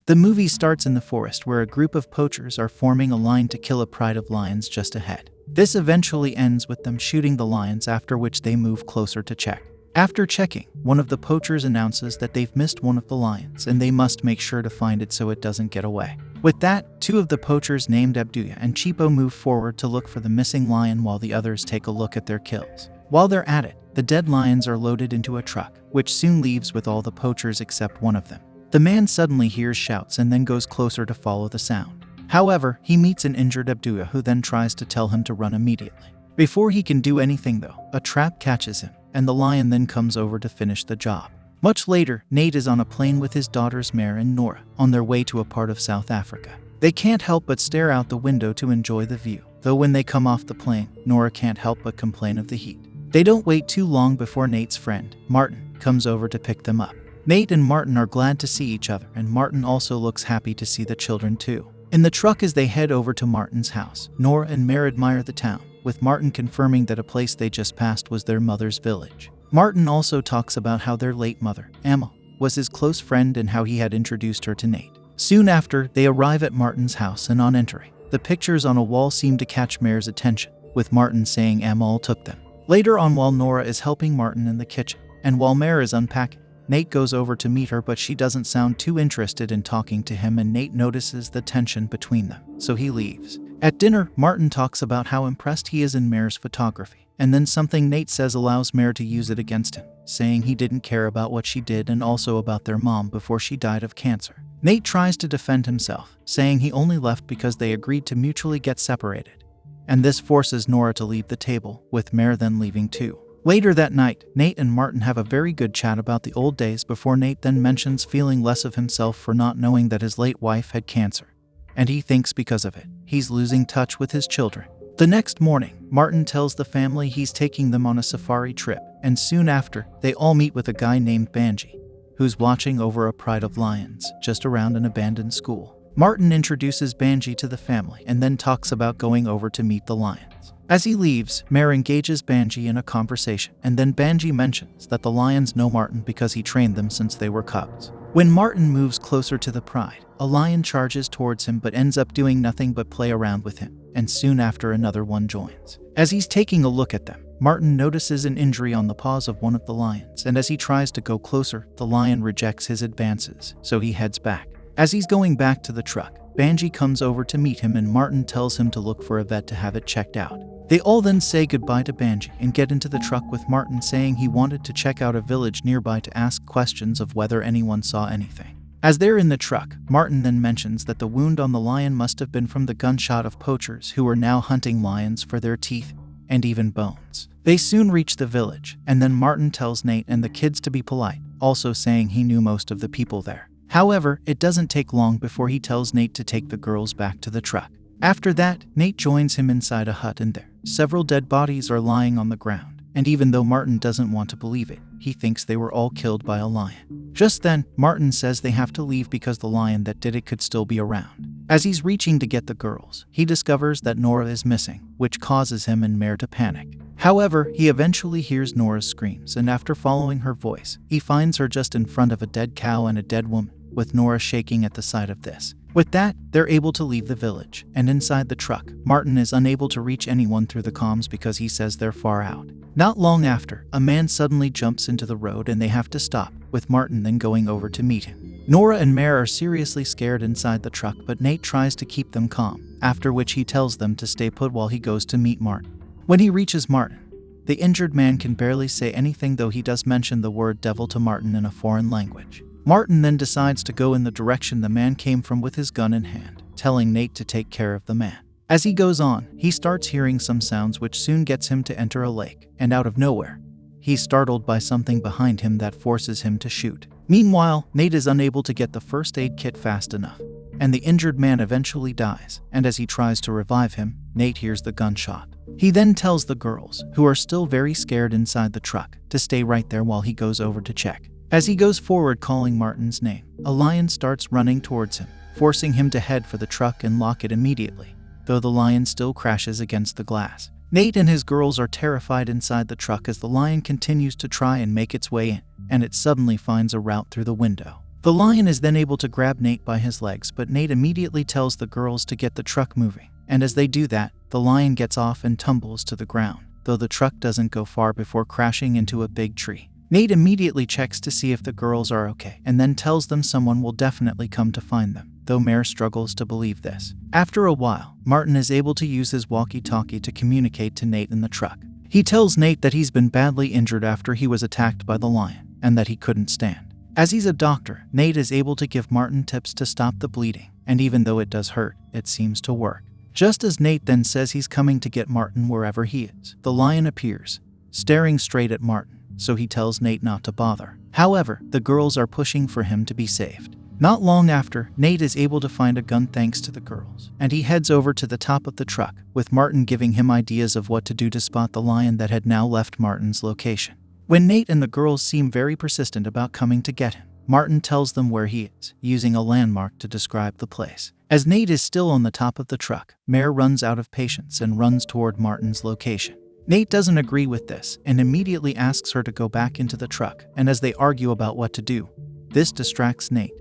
The movie starts in the forest where a group of poachers are forming a line to kill a pride of lions just ahead. This eventually ends with them shooting the lions, after which they move closer to check. After checking, one of the poachers announces that they've missed one of the lions and they must make sure to find it so it doesn't get away. With that, two of the poachers named Abduya and Chipo move forward to look for the missing lion while the others take a look at their kills. While they're at it, the dead lions are loaded into a truck, which soon leaves with all the poachers except one of them. The man suddenly hears shouts and then goes closer to follow the sound. However, he meets an injured Abduya who then tries to tell him to run immediately. Before he can do anything though, a trap catches him, and the lion then comes over to finish the job. Much later, Nate is on a plane with his daughters Mare and Nora, on their way to a part of South Africa. They can't help but stare out the window to enjoy the view, though when they come off the plane, Nora can't help but complain of the heat. They don't wait too long before Nate's friend, Martin, comes over to pick them up. Nate and Martin are glad to see each other, and Martin also looks happy to see the children too. In the truck as they head over to Martin's house, Nora and Mare admire the town, with Martin confirming that a place they just passed was their mother's village. Martin also talks about how their late mother, Emma, was his close friend and how he had introduced her to Nate. Soon after, they arrive at Martin's house, and on entering, the pictures on a wall seem to catch Mare's attention, with Martin saying Emma all took them. Later on, while Nora is helping Martin in the kitchen, and while Mare is unpacking, Nate goes over to meet her, but she doesn't sound too interested in talking to him, and Nate notices the tension between them, so he leaves. At dinner, Martin talks about how impressed he is in Mare's photography, and then something Nate says allows Mare to use it against him, saying he didn't care about what she did and also about their mom before she died of cancer. Nate tries to defend himself, saying he only left because they agreed to mutually get separated, and this forces Nora to leave the table, with Mare then leaving too. Later that night, Nate and Martin have a very good chat about the old days before Nate then mentions feeling less of himself for not knowing that his late wife had cancer, and he thinks because of it, he's losing touch with his children. The next morning, Martin tells the family he's taking them on a safari trip, and soon after, they all meet with a guy named Banji, who's watching over a pride of lions just around an abandoned school. Martin introduces Banji to the family and then talks about going over to meet the lions. As he leaves, Mare engages Banji in a conversation, and then Banji mentions that the lions know Martin because he trained them since they were cubs. When Martin moves closer to the pride, a lion charges towards him but ends up doing nothing but play around with him, and soon after another one joins. As he's taking a look at them, Martin notices an injury on the paws of one of the lions, and as he tries to go closer, the lion rejects his advances, so he heads back. As he's going back to the truck, Banji comes over to meet him, and Martin tells him to look for a vet to have it checked out. They all then say goodbye to Banji and get into the truck, with Martin saying he wanted to check out a village nearby to ask questions of whether anyone saw anything. As they're in the truck, Martin then mentions that the wound on the lion must have been from the gunshot of poachers who are now hunting lions for their teeth and even bones. They soon reach the village, and then Martin tells Nate and the kids to be polite, also saying he knew most of the people there. However, it doesn't take long before he tells Nate to take the girls back to the truck. After that, Nate joins him inside a hut, and there, several dead bodies are lying on the ground, and even though Martin doesn't want to believe it, he thinks they were all killed by a lion. Just then, Martin says they have to leave because the lion that did it could still be around. As he's reaching to get the girls, he discovers that Nora is missing, which causes him and Mare to panic. However, he eventually hears Nora's screams, and after following her voice, he finds her just in front of a dead cow and a dead woman, with Nora shaking at the sight of this. With that, they're able to leave the village, and inside the truck, Martin is unable to reach anyone through the comms because he says they're far out. Not long after, a man suddenly jumps into the road and they have to stop, with Martin then going over to meet him. Nora and Mare are seriously scared inside the truck, but Nate tries to keep them calm, after which he tells them to stay put while he goes to meet Martin. When he reaches Martin, the injured man can barely say anything, though he does mention the word devil to Martin in a foreign language. Martin then decides to go in the direction the man came from with his gun in hand, telling Nate to take care of the man. As he goes on, he starts hearing some sounds, which soon gets him to enter a lake, and out of nowhere, he's startled by something behind him that forces him to shoot. Meanwhile, Nate is unable to get the first aid kit fast enough, and the injured man eventually dies, and as he tries to revive him, Nate hears the gunshot. He then tells the girls, who are still very scared inside the truck, to stay right there while he goes over to check. As he goes forward calling Martin's name, a lion starts running towards him, forcing him to head for the truck and lock it immediately, though the lion still crashes against the glass. Nate and his girls are terrified inside the truck as the lion continues to try and make its way in, and it suddenly finds a route through the window. The lion is then able to grab Nate by his legs, but Nate immediately tells the girls to get the truck moving. And as they do that, the lion gets off and tumbles to the ground, though the truck doesn't go far before crashing into a big tree. Nate immediately checks to see if the girls are okay, and then tells them someone will definitely come to find them, though Mare struggles to believe this. After a while, Martin is able to use his walkie-talkie to communicate to Nate in the truck. He tells Nate that he's been badly injured after he was attacked by the lion, and that he couldn't stand. As he's a doctor, Nate is able to give Martin tips to stop the bleeding, and even though it does hurt, it seems to work. Just as Nate then says he's coming to get Martin wherever he is, the lion appears, staring straight at Martin, so he tells Nate not to bother. However, the girls are pushing for him to be saved. Not long after, Nate is able to find a gun thanks to the girls, and he heads over to the top of the truck, with Martin giving him ideas of what to do to spot the lion that had now left Martin's location. When Nate and the girls seem very persistent about coming to get him, Martin tells them where he is, using a landmark to describe the place. As Nate is still on the top of the truck, Mare runs out of patience and runs toward Martin's location. Nate doesn't agree with this and immediately asks her to go back into the truck, and as they argue about what to do, this distracts Nate,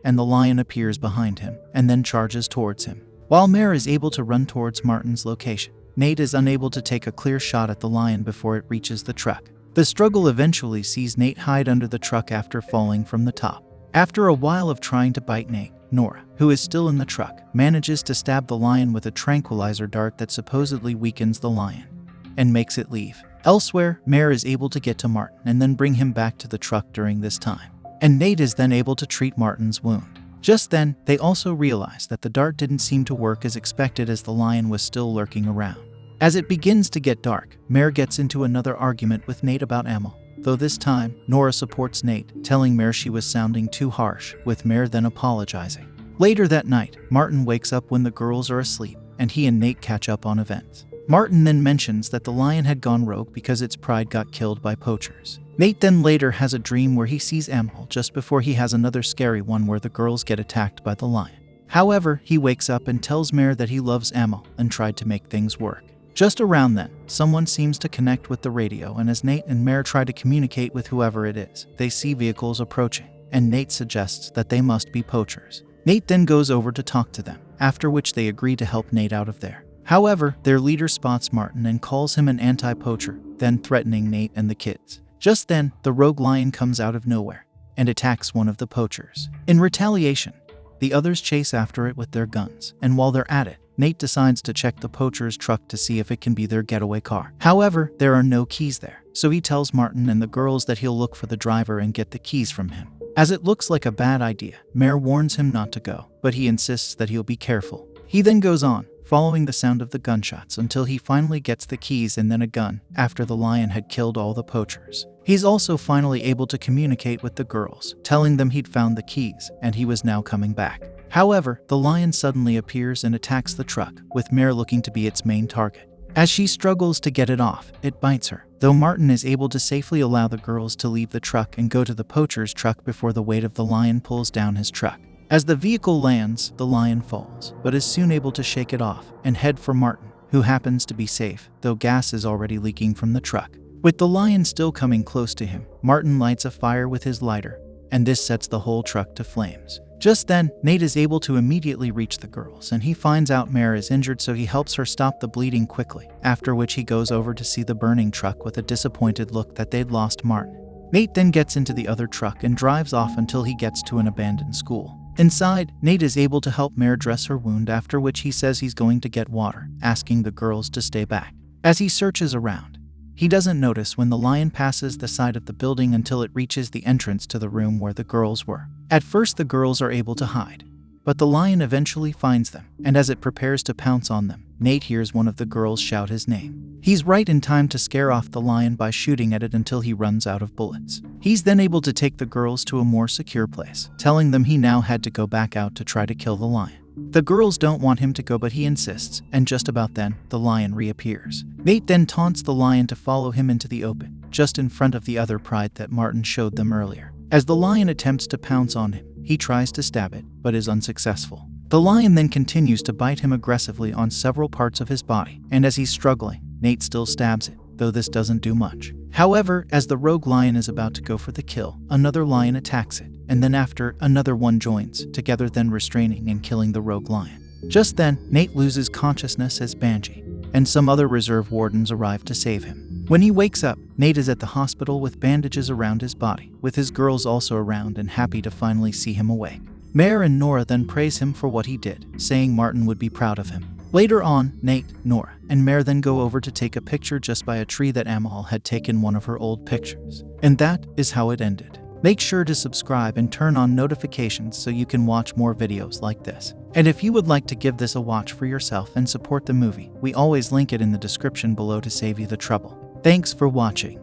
and the lion appears behind him and then charges towards him. While Mare is able to run towards Martin's location, Nate is unable to take a clear shot at the lion before it reaches the truck. The struggle eventually sees Nate hide under the truck after falling from the top. After a while of trying to bite Nate, Nora, who is still in the truck, manages to stab the lion with a tranquilizer dart that supposedly weakens the lion and makes it leave. Elsewhere, Mare is able to get to Martin and then bring him back to the truck during this time, and Nate is then able to treat Martin's wound. Just then, they also realize that the dart didn't seem to work as expected, as the lion was still lurking around. As it begins to get dark, Mare gets into another argument with Nate about ammo, though this time, Nora supports Nate, telling Mare she was sounding too harsh, with Mare then apologizing. Later that night, Martin wakes up when the girls are asleep, and he and Nate catch up on events. Martin then mentions that the lion had gone rogue because its pride got killed by poachers. Nate then later has a dream where he sees Amal just before he has another scary one where the girls get attacked by the lion. However, he wakes up and tells Mare that he loves Amal and tried to make things work. Just around then, someone seems to connect with the radio, and as Nate and Mare try to communicate with whoever it is, they see vehicles approaching, and Nate suggests that they must be poachers. Nate then goes over to talk to them, after which they agree to help Nate out of there. However, their leader spots Martin and calls him an anti-poacher, then threatening Nate and the kids. Just then, the rogue lion comes out of nowhere and attacks one of the poachers. In retaliation, the others chase after it with their guns, and while they're at it, Nate decides to check the poacher's truck to see if it can be their getaway car. However, there are no keys there, so he tells Martin and the girls that he'll look for the driver and get the keys from him. As it looks like a bad idea, Mare warns him not to go, but he insists that he'll be careful. He then goes on, following the sound of the gunshots until he finally gets the keys and then a gun, after the lion had killed all the poachers. He's also finally able to communicate with the girls, telling them he'd found the keys and he was now coming back. However, the lion suddenly appears and attacks the truck, with Mare looking to be its main target. As she struggles to get it off, it bites her, though Martin is able to safely allow the girls to leave the truck and go to the poacher's truck before the weight of the lion pulls down his truck. As the vehicle lands, the lion falls, but is soon able to shake it off and head for Martin, who happens to be safe, though gas is already leaking from the truck. With the lion still coming close to him, Martin lights a fire with his lighter, and this sets the whole truck to flames. Just then, Nate is able to immediately reach the girls, and he finds out Mare is injured, so he helps her stop the bleeding quickly, after which he goes over to see the burning truck with a disappointed look that they'd lost Martin. Nate then gets into the other truck and drives off until he gets to an abandoned school. Inside, Nate is able to help Mare dress her wound, after which he says he's going to get water, asking the girls to stay back. As he searches around, he doesn't notice when the lion passes the side of the building until it reaches the entrance to the room where the girls were. At first, the girls are able to hide, but the lion eventually finds them, and as it prepares to pounce on them, Nate hears one of the girls shout his name. He's right in time to scare off the lion by shooting at it until he runs out of bullets. He's then able to take the girls to a more secure place, telling them he now had to go back out to try to kill the lion. The girls don't want him to go, but he insists, and just about then, the lion reappears. Nate then taunts the lion to follow him into the open, just in front of the other pride that Martin showed them earlier. As the lion attempts to pounce on him, he tries to stab it, but is unsuccessful. The lion then continues to bite him aggressively on several parts of his body, and as he's struggling, Nate still stabs it, though this doesn't do much. However, as the rogue lion is about to go for the kill, another lion attacks it, and then after, another one joins, together then restraining and killing the rogue lion. Just then, Nate loses consciousness as Banshee, and some other reserve wardens arrive to save him. When he wakes up, Nate is at the hospital with bandages around his body, with his girls also around and happy to finally see him awake. Mare and Nora then praise him for what he did, saying Martin would be proud of him. Later on, Nate, Nora, and Mare then go over to take a picture just by a tree that Amal had taken one of her old pictures. And that is how it ended. Make sure to subscribe and turn on notifications so you can watch more videos like this. And if you would like to give this a watch for yourself and support the movie, we always link it in the description below to save you the trouble. Thanks for watching.